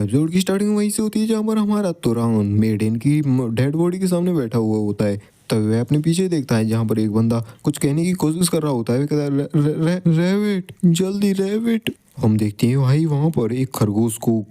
Episode की starting वहीं से होती है जहाँ पर हमारा तुरान मेडेन की डेड बॉडी के सामने बैठा हुआ होता है। तभी वह अपने पीछे देखता है जहाँ पर एक बंदा कुछ कहने की कोशिश कर रहा होता है। वह कहता है रेविट जल्दी रेविट। हम देखते हैं भाई वहाँ पर एक खरगोश को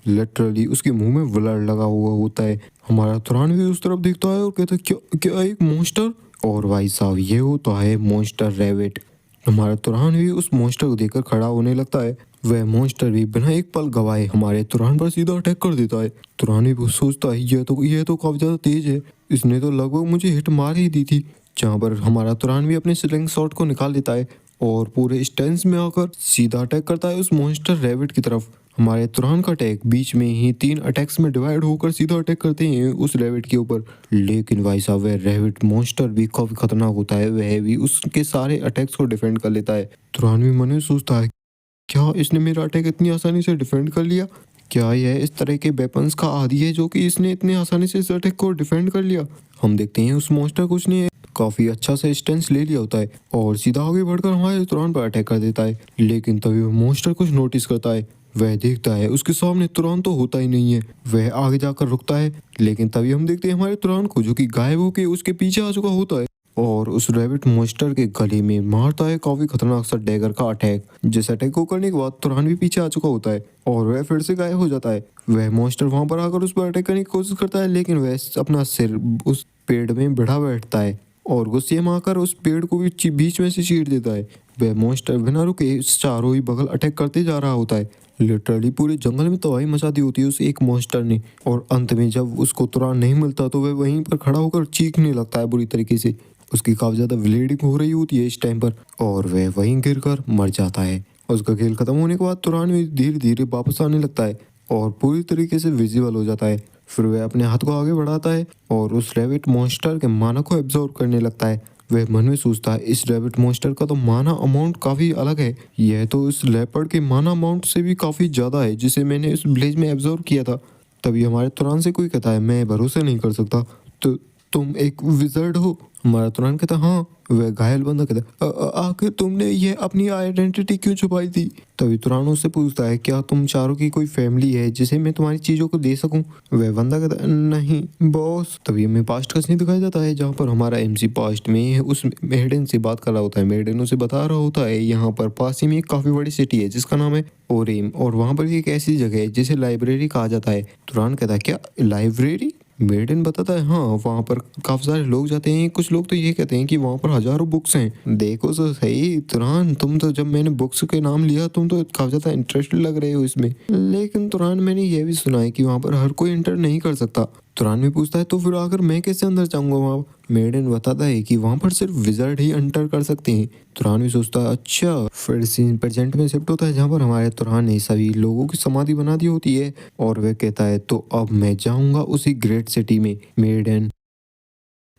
लिटरली उसके मुंह में ब्लड लगा हुआ होता है। हमारा तुरान भी उस तरफ देखता है और कहता है क्या क्या एक मॉन्स्टर। और भाई साहब ये होता है मॉन्स्टर रेविट। हमारा तुरान भी उस मॉन्स्टर को देखकर खड़ा होने लगता है। वह मॉन्स्टर भी बिना एक पल गवाए हमारे तुरान पर सीधा अटैक कर देता है। तुरान भी सोचता है ये तो काफी ज्यादा तेज है, इसने तो लगभग मुझे हिट मार ही दी थी। जहाँ पर हमारा तुरान भी अपने स्लिंग शॉट को निकाल देता है और पूरे स्टैंस में आकर सीधा अटैक करता है उस मॉन्स्टर रेबिट की तरफ। हमारे तुरान का अटैक बीच में ही 3 अटैक्स में डिवाइड होकर सीधा अटैक करते हैं उस रेबिट के ऊपर। लेकिन भाई साहब वह रेबिट मॉन्स्टर भी काफी खतरनाक होता है, वह भी उसके सारे अटैक्स को डिफेंड कर लेता है। तुरान भी मन में सोचता है क्या इसने मेरा अटैक इतनी आसानी से डिफेंड कर लिया, क्या यह इस तरह के वेपन्स का आदी है जो कि इसने इतनी आसानी से इस अटैक को डिफेंड कर लिया। हम देखते हैं उस मॉन्स्टर कुछ नहीं काफी अच्छा से स्टेंस ले लिया होता है और सीधा आगे बढ़कर हमारे तुरान पर अटैक कर देता है। लेकिन तभी वो मॉन्स्टर कुछ नोटिस करता है। वह देखता है उसके सामने तुरान तो होता ही नहीं है। वह आगे जाकर रुकता है लेकिन तभी हम देखते हैं हमारे तुरान को जो कि गायब होकर उसके पीछे आ चुका होता है और उस रैबिट मॉन्स्टर के गले में मारता है काफी खतरनाक सा डैगर का अटैक। जिस अटैक को करने के बाद तुरान भी पीछे आ चुका होता है और वह फिर से गायब हो जाता है। वह मॉन्स्टर वहां पर आकर उस पर अटैक करने की कोशिश करता है लेकिन वह अपना सिर उस पेड़ में बढ़ा बैठता है और गुस्से में आकर उस पेड़ को भी बीच में से चीर देता है। वह मॉन्स्टर बिना रुके चारों ही बगल अटैक करते जा रहा होता है। लिटरली पूरे जंगल में तबाही मचा दी होती है उस एक मॉन्स्टर ने और अंत में जब उसको तुरान नहीं मिलता तो वह वहीं पर खड़ा होकर चीखने लगता है बुरी तरीके से। उसकी काफी ज्यादा ब्लीडिंग हो रही होती है इस टाइम पर और वह वहीं गिरकर मर जाता है। उसका खेल खत्म होने के बाद तुरान भी धीरे धीरे वापस आने लगता है और पूरी तरीके से विजिबल हो जाता है। फिर वह अपने हाथ को आगे बढ़ाता है और उस रैबिट मॉन्स्टर के माना को एब्जॉर्ब करने लगता है। वह मन में सोचता है इस रैबिट मॉन्स्टर का तो माना अमाउंट काफी अलग है, यह तो इस लेपर्ड के माना अमाउंट से भी काफी ज्यादा है जिसे मैंने इस विलेज में एब्जॉर्ब किया था। तभी हमारे तुरान से कोई कहता है मैं भरोसा नहीं कर सकता, तो तुम एक विजर्ड हो। हमारा तुरान कहता हाँ। वह घायल बंदा कहता आखिर तुमने ये अपनी आइडेंटिटी क्यों छुपाई थी। तभी तुरान उससे पूछता है क्या तुम चारों की कोई फैमिली है जिसे मैं तुम्हारी चीजों को दे सकूं। वह बंदा कहता नहीं बॉस। तभी हमें पास्ट का सीन दिखाया जाता है जहाँ पर हमारा एमसी पास्ट में उस मेडन से बात कर रहा होता है। मेडन उसे बता रहा होता है यहाँ पर पास ही में एक काफी बड़ी सिटी है जिसका नाम है ओरेम और वहाँ पर एक ऐसी जगह है जिसे लाइब्रेरी कहा जाता है। तुरान कहता है क्या लाइब्रेरी। मेडन बताता है हाँ वहाँ पर काफी सारे लोग जाते हैं, कुछ लोग तो ये कहते हैं कि वहाँ पर हजारों बुक्स हैं। देखो तो सही तुरान, तुम तो जब मैंने बुक्स के नाम लिया तुम तो काफी ज्यादा इंटरेस्टेड लग रहे हो इसमें। लेकिन तुरान मैंने ये भी सुना है कि वहाँ पर हर कोई एंटर नहीं कर सकता। तुरान भी पूछता है तो फिर आकर मैं कैसे अंदर जाऊंगा वहाँ। मेडन बताता है कि वहाँ पर सिर्फ विजर्ड ही एंटर कर सकते हैं। तुरान भी सोचता है अच्छा। फिर सीन प्रेजेंट में शिफ्ट होता है जहाँ पर हमारे तुरान ने सभी लोगों की समाधि बना दी होती है और वह कहता है तो अब मैं जाऊंगा उसी ग्रेट सिटी में। मेडन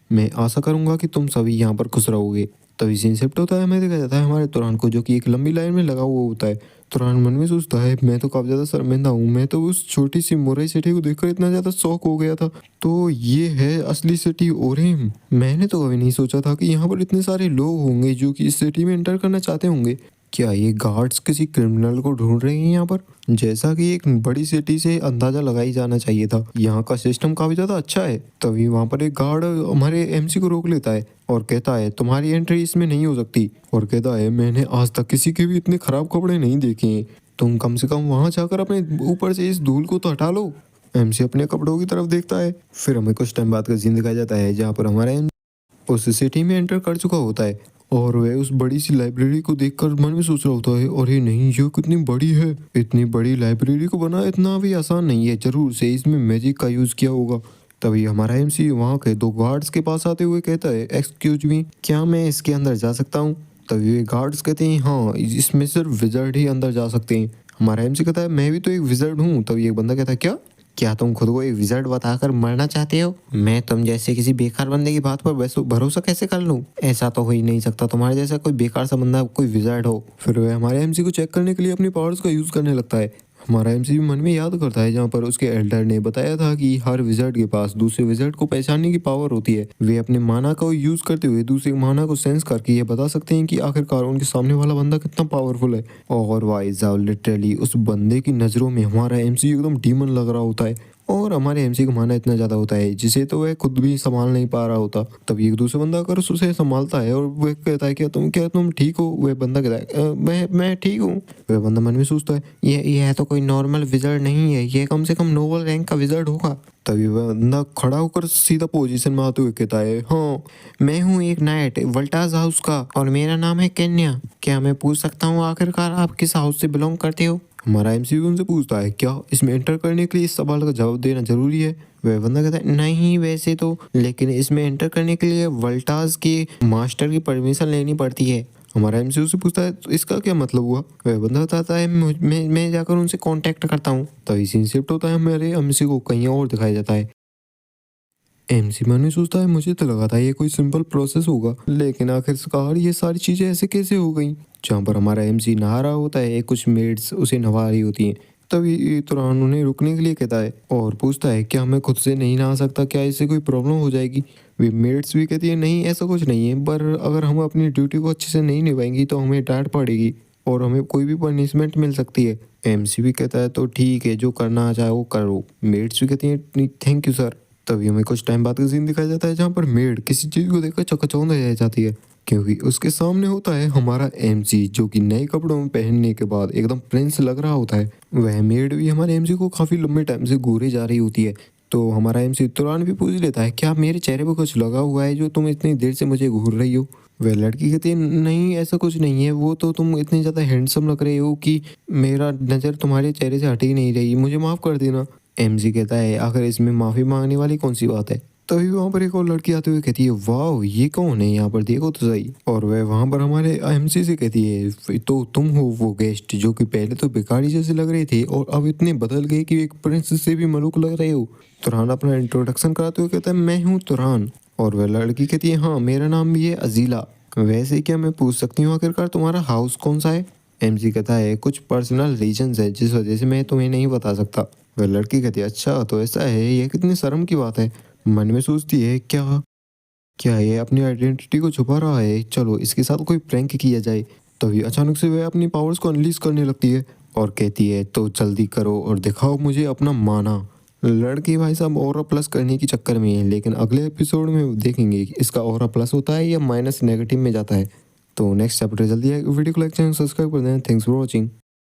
मैं आशा करूंगा कि तुम सभी यहाँ पर खुश रहोगे। तभी सीन शिफ्ट होता है, हमें देखा जाता है हमारे तुरान को जो कि एक लंबी लाइन में लगा हुआ होता है। तुरान मन में सोचता है मैं तो काफी ज्यादा शर्मिंदा हूँ, मैं तो उस छोटी सी मुरई सिटी को देखकर इतना ज्यादा शौक हो गया था। तो ये है असली सिटी ओरेम। मैंने तो कभी नहीं सोचा था कि यहाँ पर इतने सारे लोग होंगे जो कि इस सिटी में एंटर करना चाहते होंगे। क्या ये गार्ड्स किसी क्रिमिनल को ढूंढ रहे हैं यहाँ पर, जैसा कि एक बड़ी सिटी से अंदाजा लगाई जाना चाहिए था। यहाँ का सिस्टम काफी ज्यादा अच्छा है। तभी वहाँ पर एक गार्ड हमारे एमसी को रोक लेता है और कहता है तुम्हारी एंट्री इसमें नहीं हो सकती और कहता है मैंने आज तक किसी के भी इतने खराब कपड़े नहीं देखे हैं, तुम कम से कम वहाँ जाकर अपने ऊपर से इस धूल को तो हटा लो। एमसी अपने कपड़ों की तरफ देखता है। फिर हमें कुछ टाइम बाद का सीन दिखाया जाता है जहाँ पर हमारा उस सिटी में एंटर कर चुका होता है और वह उस बड़ी सी लाइब्रेरी को देखकर मन में सोच रहा होता है अरे नहीं ये कितनी बड़ी है, इतनी बड़ी लाइब्रेरी को बनाना इतना भी आसान नहीं है, जरूर से इसमें मैजिक का यूज किया होगा। तभी हमारा एमसी वहाँ के 2 गार्ड्स के पास आते हुए कहता है एक्सक्यूज मी क्या मैं इसके अंदर जा सकता हूँ। तभी वे गार्ड्स कहते हैं हाँ इसमें सिर्फ विजर्ड ही अंदर जा सकते हैं। हमारा एमसी कहता है मैं भी तो एक विजर्ड हूँ। तभी एक बंदा कहता है क्या तुम खुद को एक विजर्ड बताकर मरना चाहते हो। मैं तुम जैसे किसी बेकार बंदे की बात पर भरोसा कैसे कर लूं, ऐसा तो हो ही नहीं सकता तुम्हारे जैसा कोई बेकार सा बंदा कोई विजर्ड हो। फिर वह हमारे एमसी को चेक करने के लिए अपनी पावर्स का यूज करने लगता है। हमारा एमसी भी मन में याद करता है जहाँ पर उसके एल्डर ने बताया था कि हर विज़र्ड के पास दूसरे विज़र्ड को पहचानने की पावर होती है। वे अपने माना को यूज करते हुए दूसरे माना को सेंस करके ये बता सकते हैं कि आखिरकार उनके सामने वाला बंदा कितना पावरफुल है। और भाई साहब लिटरली उस बंदे की नज़रों में हमारा एमसी एकदम डीमन लग रहा होता है और हमारे एमसी का माना इतना ज़्यादा होता है जिसे तो वह खुद भी संभाल नहीं पा रहा होता। तभी एक दूसरा बंदा अगर उसे संभालता है और वह कहता है क्या तुम ठीक हो? वह बंदा कहता है मैं ठीक हूँ। वह बंदा मन में सोचता है ये तो कोई नॉर्मल विज़र्ड नहीं है, ये कम से कम नोबल रैंक का विज़र्ड होगा। तभी वह बंदा खड़ा होकर सीधा पोजीशन में आते हुए कहता है, हाँ मैं हूँ एक नाइट वल्टाज हाउस का और मेरा नाम है केन्या। क्या मैं पूछ सकता हूँ आखिरकार आप किस हाउस से बिलोंग करते हो? हमारा एमसी भी उनसे पूछता है क्या इसमें एंटर करने के लिए इस सवाल का जवाब देना जरूरी है? वह बंदा कहता है नहीं वैसे तो, लेकिन इसमें एंटर करने के लिए वल्टास के मास्टर की परमिशन लेनी पड़ती है। हमारा एमसी उससे पूछता है तो इसका क्या मतलब हुआ? वह बंदा बताता है मैं जाकर उनसे कांटेक्ट करता हूँ। तभी सीन शिफ्ट होता है, मेरे एमसी को कहीं और दिखाया जाता है। एमसी मन में सोचता है मुझे तो लगा था ये कोई सिंपल प्रोसेस होगा, लेकिन आखिरकार ये सारी चीजें ऐसे कैसे हो गई? जहाँ पर हमारा एमसी नहा रहा होता है, कुछ मेड्स उसे नहवा रही होती हैं। तभी तुरंत उन्हें रुकने के लिए कहता है और पूछता है क्या मैं खुद से नहीं नहा सकता, क्या इससे कोई प्रॉब्लम हो जाएगी? वे मेड्स भी कहती है नहीं ऐसा कुछ नहीं है, पर अगर हम अपनी ड्यूटी को अच्छे से नहीं निभाएंगी तो हमें डांट पड़ेगी और हमें कोई भी पनिशमेंट मिल सकती है। एमसी भी कहता है तो ठीक है जो करना चाहे वो करो। मेड्स भी कहती हैं थैंक यू सर। तभी हमें कुछ टाइम बाद का सीन दिखाया जाता है जहाँ पर मेड किसी चीज को देखकर चकचौंध रह जाती है क्योंकि उसके सामने होता है हमारा एमसी जो कि नए कपड़ों में पहनने के बाद एकदम प्रिंस लग रहा होता है। वह मेड भी हमारे एमसी को काफी लंबे टाइम से घूरे जा रही होती है। तो हमारा एमसी तुरंत भी पूछ लेता है क्या मेरे चेहरे पर कुछ लगा हुआ है जो तुम इतनी देर से मुझे घूर रही हो? वह लड़की कहती है नहीं ऐसा कुछ नहीं है, वो तो तुम इतने ज़्यादा हैंडसम लग रहे हो कि मेरा नज़र तुम्हारे चेहरे से हट ही नहीं रही, मुझे माफ़ कर देना। एमजी कहता है आखिर इसमें माफ़ी मांगने वाली कौन सी बात है? तभी वहाँ पर एक और लड़की आते हुए कहती है वाह ये कौन है, यहाँ पर देखो तो सही। और वह वहाँ पर हमारे एमसी से कहती है तो तुम हो वो गेस्ट जो कि पहले तो भिखारी जैसे लग रहे थे और अब इतने बदल गए कि एक प्रिंस से भी मलूक लग रहे हो। तुरहान अपना इंट्रोडक्शन कराते हुए कहता है मैं हूँ तुरहान। और वह लड़की कहती है हाँ मेरा नाम भी है अजीला। वैसे क्या मैं पूछ सकती हूँ आखिरकार तुम्हारा हाउस कौन सा है? एमसी कहता है कुछ पर्सनल रीजंस है जिस वजह से मैं तुम्हें नहीं बता सकता। वह लड़की कहती है अच्छा तो ऐसा है, ये कितनी शर्म की बात है। मन में सोचती है क्या क्या ये अपनी आइडेंटिटी को छुपा रहा है, चलो इसके साथ कोई प्रैंक किया जाए। तभी अचानक से वह अपनी पावर्स को अनलीज करने लगती है और कहती है तो जल्दी करो और दिखाओ मुझे अपना माना। लड़की भाई साहब ऑरा प्लस करने की चक्कर में है, लेकिन अगले एपिसोड में देखेंगे कि इसका ऑरा प्लस होता है या माइनस नेगेटिव में जाता है। तो नेक्स्ट चैप्टर जल्दी है, वीडियो को लाइक चैनल सब्सक्राइब कर दें। Thanks for watching.